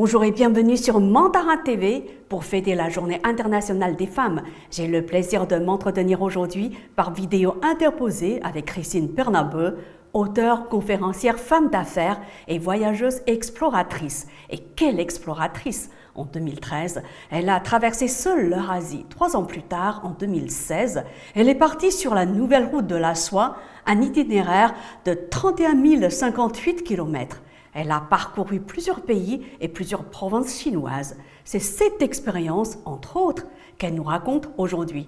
Bonjour et bienvenue sur Mandarin TV pour fêter la Journée internationale des femmes. J'ai le plaisir de m'entretenir aujourd'hui par vidéo interposée avec Christine Bernabeu, auteure, conférencière, femme d'affaires et voyageuse exploratrice. Et quelle exploratrice! En 2013, elle a traversé seule l'Eurasie. 3 ans plus tard, en 2016, elle est partie sur la nouvelle route de la soie, un itinéraire de 31 058 km. Elle a parcouru plusieurs pays et plusieurs provinces chinoises. C'est cette expérience, entre autres, qu'elle nous raconte aujourd'hui.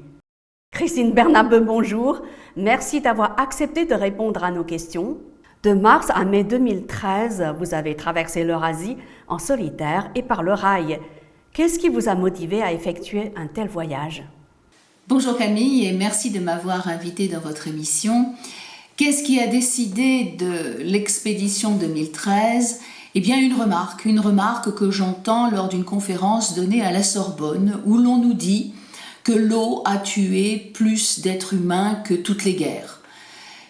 Christine Bernabeu, bonjour. Merci d'avoir accepté de répondre à nos questions. De mars à mai 2013, vous avez traversé l'Eurasie en solitaire et par le rail. Qu'est-ce qui vous a motivé à effectuer un tel voyage? Bonjour Camille et merci de m'avoir invitée dans votre émission. Qu'est-ce qui a décidé de l'expédition 2013? Eh bien une remarque que j'entends lors d'une conférence donnée à la Sorbonne où l'on nous dit que l'eau a tué plus d'êtres humains que toutes les guerres.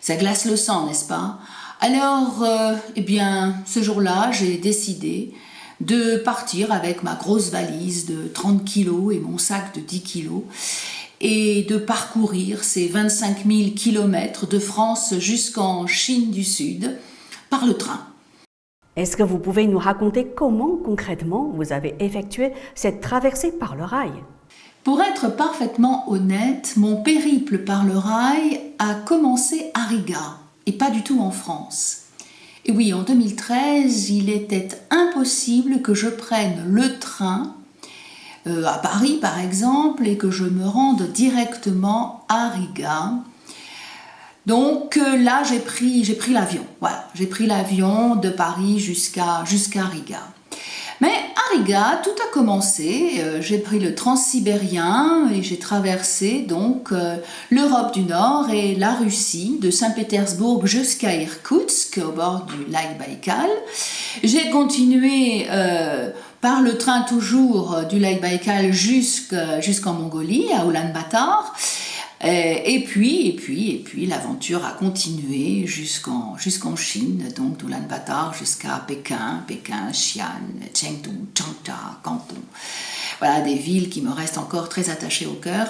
Ça glace le sang, n'est-ce pas? Alors, eh bien, ce jour-là, j'ai décidé de partir avec ma grosse valise de 30 kilos et mon sac de 10 kilos et de parcourir ces 25 000 kilomètres de France jusqu'en Chine du Sud par le train. Est-ce que vous pouvez nous raconter comment concrètement vous avez effectué cette traversée par le rail? Pour être parfaitement honnête, mon périple par le rail a commencé à Riga et pas du tout en France. Et oui, en 2013, il était impossible que je prenne le train à Paris par exemple et que je me rende directement à Riga. Donc là, j'ai pris l'avion. Voilà, j'ai pris l'avion de Paris jusqu'à Riga. Mais à Riga, tout a commencé. J'ai pris le transsibérien et j'ai traversé donc l'Europe du Nord et la Russie, de Saint-Pétersbourg jusqu'à Irkoutsk, au bord du lac Baïkal. J'ai continué par le train toujours du lac Baïkal jusqu'en Mongolie, à Ulaanbaatar. Et puis l'aventure a continué jusqu'en Chine, donc d'Ulaanbaatar jusqu'à Pékin, Xi'an, Chengdu, Changsha, Canton. Voilà, des villes qui me restent encore très attachées au cœur.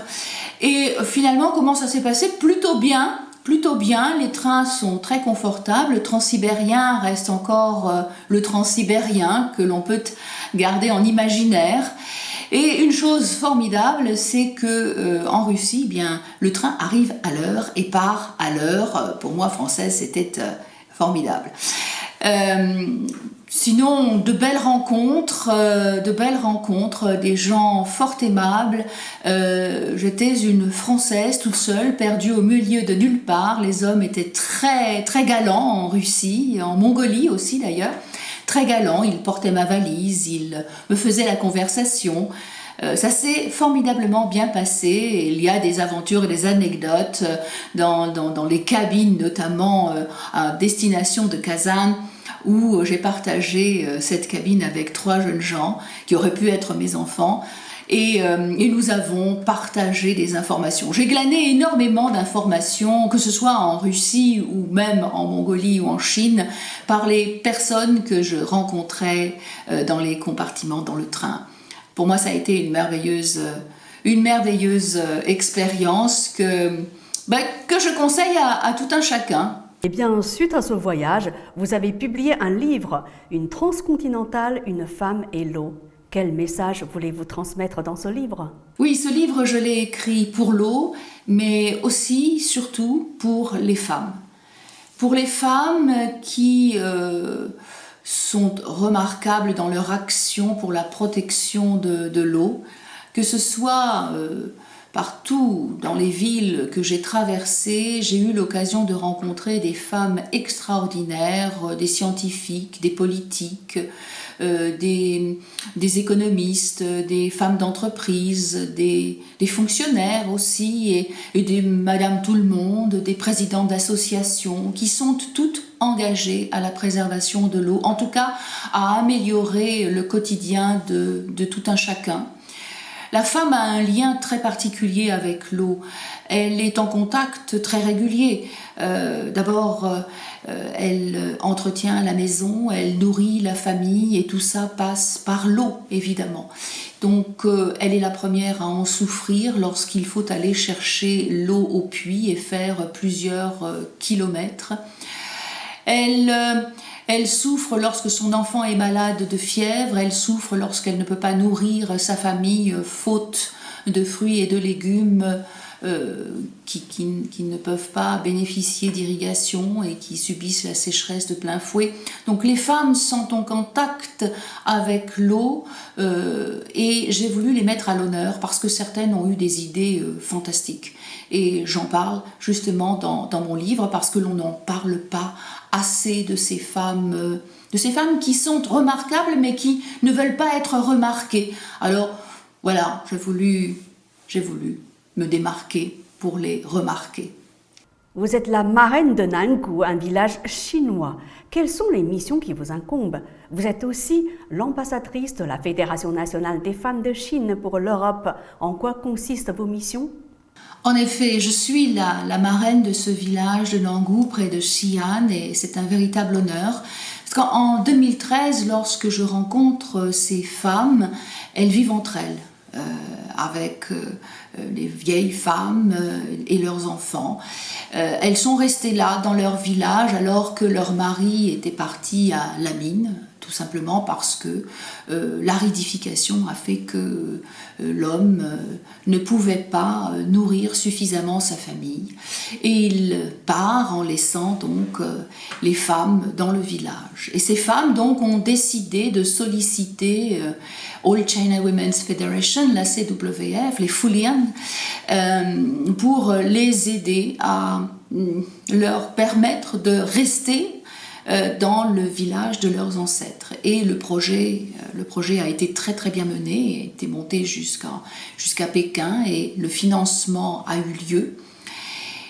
Et finalement, comment ça s'est passé? Plutôt bien, les trains sont très confortables, le transsibérien reste encore le transsibérien que l'on peut garder en imaginaire. Et une chose formidable, c'est que en Russie, eh bien, le train arrive à l'heure et part à l'heure. Pour moi, française, c'était formidable. Sinon, de belles rencontres, des gens fort aimables. J'étais une Française toute seule, perdue au milieu de nulle part. Les hommes étaient très, très galants en Russie, en Mongolie aussi d'ailleurs. Très galant, il portait ma valise, il me faisait la conversation. Ça s'est formidablement bien passé. Il y a des aventures et des anecdotes dans les cabines, notamment à destination de Kazan, où j'ai partagé cette cabine avec 3 jeunes gens qui auraient pu être mes enfants. Et nous avons partagé des informations. J'ai glané énormément d'informations, que ce soit en Russie ou même en Mongolie ou en Chine, par les personnes que je rencontrais dans les compartiments, dans le train. Pour moi, ça a été une merveilleuse expérience que je conseille à tout un chacun. Eh bien, suite à ce voyage, vous avez publié un livre, Une transcontinentale, une femme et l'eau. Quel message voulez-vous transmettre dans ce livre? Oui, ce livre, je l'ai écrit pour l'eau, mais aussi, surtout, pour les femmes. Pour les femmes qui sont remarquables dans leur action pour la protection de l'eau, que ce soit partout dans les villes que j'ai traversées, j'ai eu l'occasion de rencontrer des femmes extraordinaires, des scientifiques, des politiques, des économistes, des femmes d'entreprise, des fonctionnaires aussi, et des Madame Tout-le-Monde, des présidents d'associations qui sont toutes engagées à la préservation de l'eau, en tout cas à améliorer le quotidien de tout un chacun. La femme a un lien très particulier avec l'eau. Elle est en contact très régulier. D'abord, elle entretient la maison, elle nourrit la famille et tout ça passe par l'eau, évidemment. Donc, elle est la première à en souffrir lorsqu'il faut aller chercher l'eau au puits et faire plusieurs kilomètres. Elle souffre lorsque son enfant est malade de fièvre, elle souffre lorsqu'elle ne peut pas nourrir sa famille faute de fruits et de légumes qui ne peuvent pas bénéficier d'irrigation et qui subissent la sécheresse de plein fouet. Donc les femmes sont en contact avec l'eau et j'ai voulu les mettre à l'honneur parce que certaines ont eu des idées fantastiques. Et j'en parle justement dans mon livre parce que l'on n'en parle pas assez de ces femmes qui sont remarquables mais qui ne veulent pas être remarquées. Alors voilà, j'ai voulu me démarquer pour les remarquer. Vous êtes la marraine de Nangu, un village chinois. Quelles sont les missions qui vous incombent? Vous êtes aussi l'ambassadrice de la Fédération nationale des femmes de Chine pour l'Europe. En quoi consistent vos missions? En effet, je suis la marraine de ce village de Nangu près de Xi'an et c'est un véritable honneur. Parce qu'en 2013, lorsque je rencontre ces femmes, elles vivent entre elles. Avec les vieilles femmes et leurs enfants. Elles sont restées là dans leur village alors que leur mari était parti à la mine, tout simplement parce que l'aridification a fait que l'homme ne pouvait pas nourrir suffisamment sa famille. Et il part en laissant donc les femmes dans le village. Et ces femmes donc ont décidé de solliciter All China Women's Federation, la CWF, les Fulian, pour les aider à leur permettre de rester dans le village de leurs ancêtres. Et le projet a été très très bien mené, a été monté jusqu'à Pékin et le financement a eu lieu.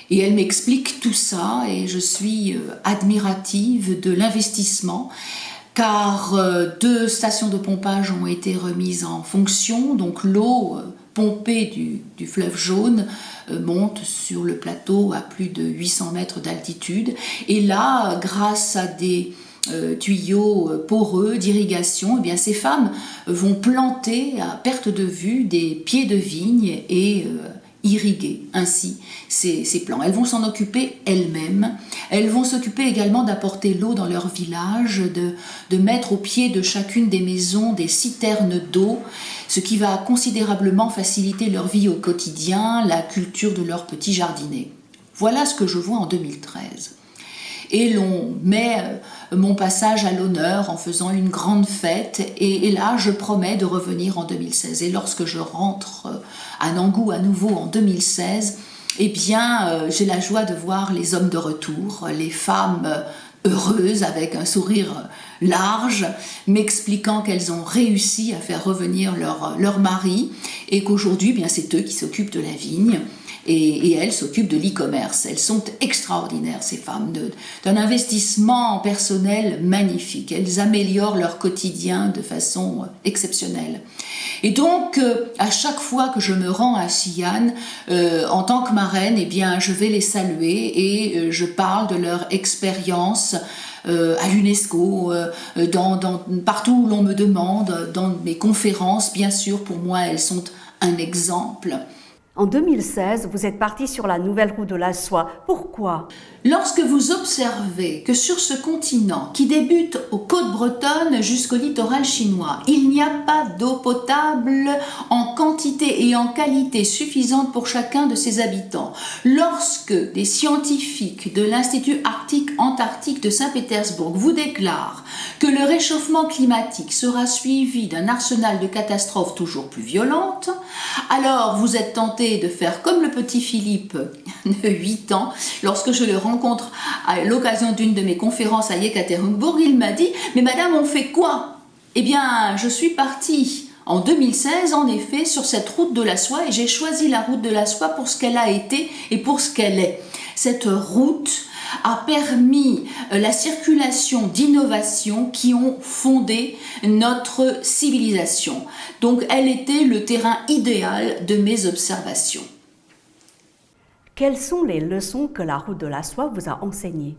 Et elle m'explique tout ça et je suis admirative de l'investissement car 2 stations de pompage ont été remises en fonction, donc l'eau pompée du fleuve Jaune monte sur le plateau à plus de 800 mètres d'altitude. Et là, grâce à des tuyaux poreux d'irrigation, eh bien, ces femmes vont planter à perte de vue des pieds de vigne et irriguer ainsi ces plants. Elles vont s'en occuper elles-mêmes. Elles vont s'occuper également d'apporter l'eau dans leur village, de mettre au pied de chacune des maisons des citernes d'eau, ce qui va considérablement faciliter leur vie au quotidien, la culture de leurs petits jardinets. Voilà ce que je vois en 2013. Et l'on met mon passage à l'honneur en faisant une grande fête. Et là, je promets de revenir en 2016. Et lorsque je rentre à Nangu à nouveau en 2016, eh bien, j'ai la joie de voir les hommes de retour, les femmes heureuses avec un sourire large, m'expliquant qu'elles ont réussi à faire revenir leur mari et qu'aujourd'hui, eh bien, c'est eux qui s'occupent de la vigne. Et elles s'occupent de l'e-commerce. Elles sont extraordinaires, ces femmes, d'un investissement personnel magnifique. Elles améliorent leur quotidien de façon exceptionnelle. Et donc, à chaque fois que je me rends à Xi'an, en tant que marraine, eh bien, je vais les saluer et je parle de leur expérience à l'UNESCO, partout où l'on me demande, dans mes conférences, bien sûr, pour moi, elles sont un exemple. En 2016, vous êtes parti sur la nouvelle route de la soie. Pourquoi? Lorsque vous observez que sur ce continent, qui débute aux côtes bretonnes jusqu'au littoral chinois, il n'y a pas d'eau potable en quantité et en qualité suffisante pour chacun de ses habitants, lorsque des scientifiques de l'Institut Arctique-Antarctique de Saint-Pétersbourg vous déclarent que le réchauffement climatique sera suivi d'un arsenal de catastrophes toujours plus violentes, alors vous êtes tenté de faire comme le petit Philippe de 8 ans, lorsque je le rencontre à l'occasion d'une de mes conférences à Yekaterinbourg, il m'a dit « Mais madame, on fait quoi ?» Eh bien, je suis partie en 2016, en effet, sur cette route de la soie et j'ai choisi la route de la soie pour ce qu'elle a été et pour ce qu'elle est. Cette route a permis la circulation d'innovations qui ont fondé notre civilisation. Donc elle était le terrain idéal de mes observations. Quelles sont les leçons que la route de la soie vous a enseignées?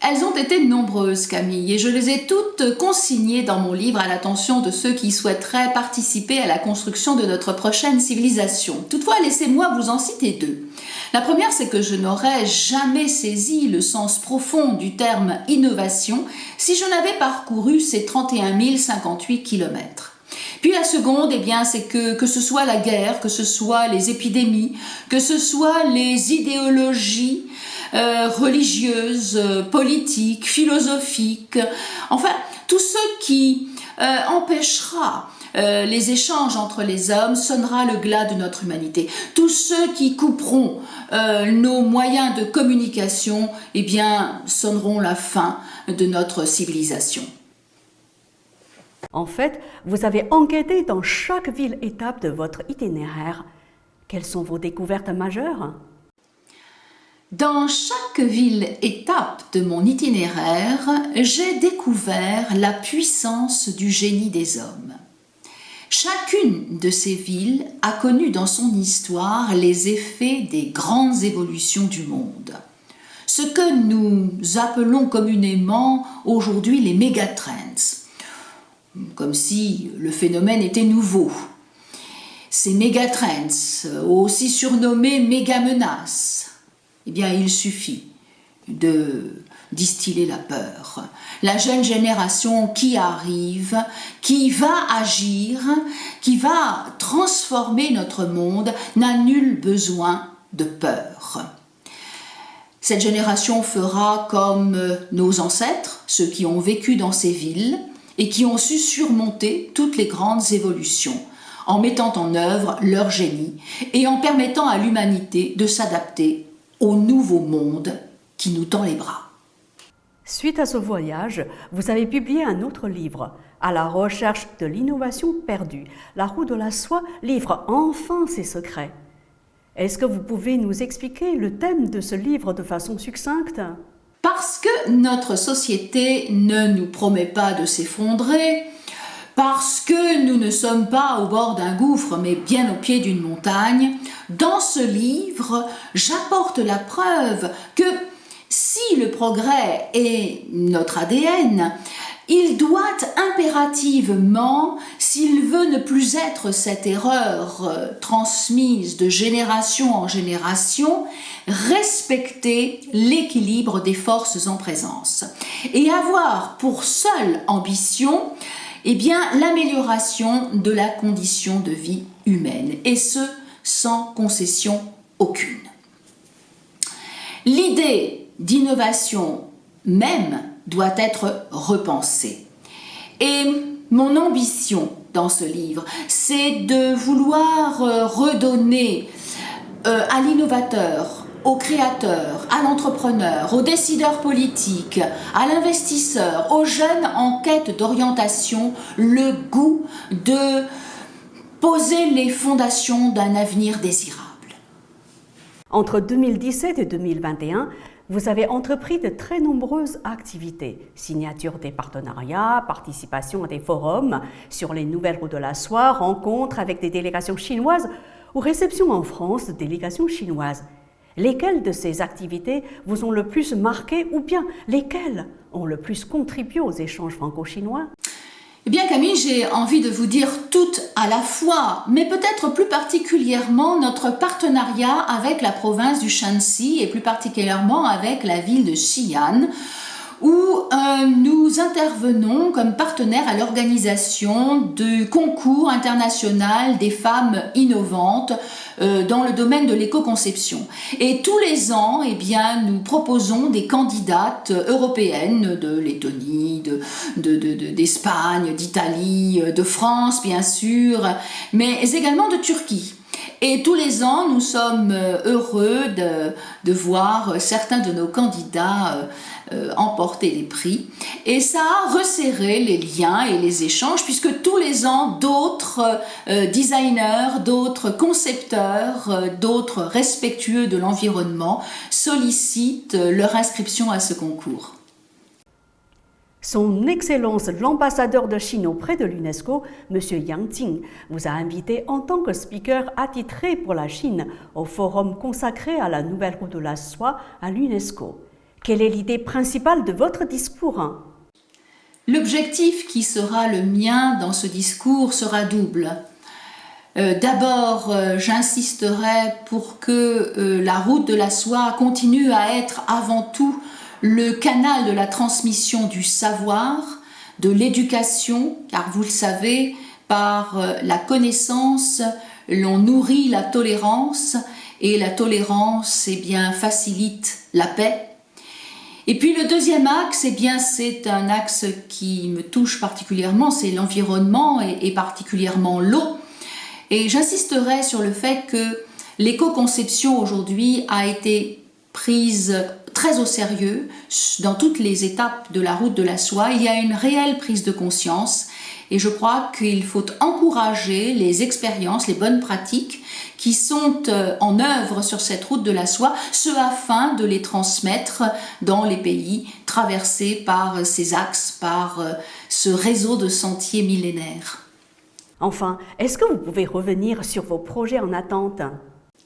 Elles ont été nombreuses, Camille, et je les ai toutes consignées dans mon livre à l'attention de ceux qui souhaiteraient participer à la construction de notre prochaine civilisation. Toutefois, laissez-moi vous en citer deux. La première, c'est que je n'aurais jamais saisi le sens profond du terme innovation si je n'avais parcouru ces 31 058 kilomètres. Puis la seconde, c'est que ce soit la guerre, que ce soit les épidémies, que ce soit les idéologies religieuses, politiques, philosophiques, enfin tout ce qui empêchera les échanges entre les hommes sonnera le glas de notre humanité. Tous ceux qui couperont nos moyens de communication, sonneront la fin de notre civilisation. En fait, vous avez enquêté dans chaque ville-étape de votre itinéraire. Quelles sont vos découvertes majeures? Dans chaque ville-étape de mon itinéraire, j'ai découvert la puissance du génie des hommes. Chacune de ces villes a connu dans son histoire les effets des grandes évolutions du monde. Ce que nous appelons communément aujourd'hui les mégatrends, comme si le phénomène était nouveau. Ces mégatrends, aussi surnommés méga-menaces, il suffit de distiller la peur. La jeune génération qui arrive, qui va agir, qui va transformer notre monde, n'a nul besoin de peur. Cette génération fera comme nos ancêtres, ceux qui ont vécu dans ces villes et qui ont su surmonter toutes les grandes évolutions, en mettant en œuvre leur génie et en permettant à l'humanité de s'adapter au nouveau monde qui nous tend les bras. Suite à ce voyage, vous avez publié un autre livre, À la recherche de l'innovation perdue. La roue de la soie livre enfin ses secrets. Est-ce que vous pouvez nous expliquer le thème de ce livre de façon succincte? Parce que notre société ne nous promet pas de s'effondrer, parce que nous ne sommes pas au bord d'un gouffre, mais bien au pied d'une montagne, dans ce livre, j'apporte la preuve que si le progrès est notre ADN, il doit impérativement, s'il veut ne plus être cette erreur transmise de génération en génération, respecter l'équilibre des forces en présence et avoir pour seule ambition l'amélioration de la condition de vie humaine, et ce, sans concession aucune. L'idée d'innovation même doit être repensée. Et mon ambition dans ce livre, c'est de vouloir redonner à l'innovateur, au créateur, à l'entrepreneur, au décideur politique, à l'investisseur, aux jeunes en quête d'orientation, le goût de poser les fondations d'un avenir désirable. Entre 2017 et 2021, vous avez entrepris de très nombreuses activités. Signature des partenariats, participation à des forums sur les nouvelles routes de la soie, rencontres avec des délégations chinoises ou réception en France de délégations chinoises. Lesquelles de ces activités vous ont le plus marqué ou bien lesquelles ont le plus contribué aux échanges franco-chinois? Camille, j'ai envie de vous dire toutes à la fois, mais peut-être plus particulièrement notre partenariat avec la province du Shanxi et plus particulièrement avec la ville de Xi'an, où nous intervenons comme partenaires à l'organisation du concours international des femmes innovantes dans le domaine de l'éco-conception. Et tous les ans, nous proposons des candidates européennes de Lettonie, d'Espagne, d'Italie, de France bien sûr, mais également de Turquie. Et tous les ans, nous sommes heureux de voir certains de nos candidats emporter les prix. Et ça a resserré les liens et les échanges, puisque tous les ans, d'autres designers, d'autres concepteurs, d'autres respectueux de l'environnement sollicitent leur inscription à ce concours. Son Excellence l'ambassadeur de Chine auprès de l'UNESCO, M. Yang Jing, vous a invité en tant que speaker attitré pour la Chine au forum consacré à la nouvelle route de la soie à l'UNESCO. Quelle est l'idée principale de votre discours? L'objectif qui sera le mien dans ce discours sera double. D'abord, j'insisterai pour que la route de la soie continue à être avant tout le canal de la transmission du savoir, de l'éducation, car vous le savez, par la connaissance, l'on nourrit la tolérance, et la tolérance facilite la paix. Et puis le deuxième axe, c'est un axe qui me touche particulièrement, c'est l'environnement et particulièrement l'eau. Et j'insisterai sur le fait que l'éco-conception aujourd'hui a été prise très au sérieux dans toutes les étapes de la route de la soie. Il y a une réelle prise de conscience et je crois qu'il faut encourager les expériences, les bonnes pratiques qui sont en œuvre sur cette route de la soie, afin de les transmettre dans les pays traversés par ces axes, par ce réseau de sentiers millénaires. Enfin, est-ce que vous pouvez revenir sur vos projets en attente?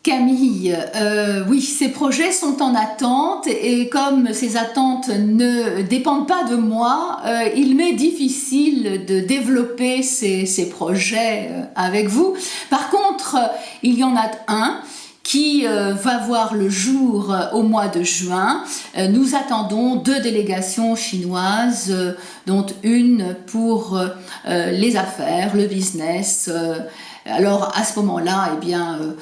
Camille, oui, ces projets sont en attente et comme ces attentes ne dépendent pas de moi, il m'est difficile de développer ces projets avec vous. Par contre, il y en a un qui va voir le jour au mois de juin. Nous attendons 2 délégations chinoises, dont une pour les affaires, le business. Alors à ce moment-là,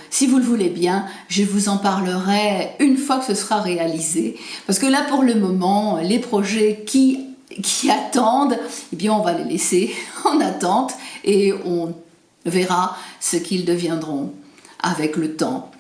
si vous le voulez bien, je vous en parlerai une fois que ce sera réalisé. Parce que là, pour le moment, les projets qui attendent, on va les laisser en attente et on verra ce qu'ils deviendront avec le temps.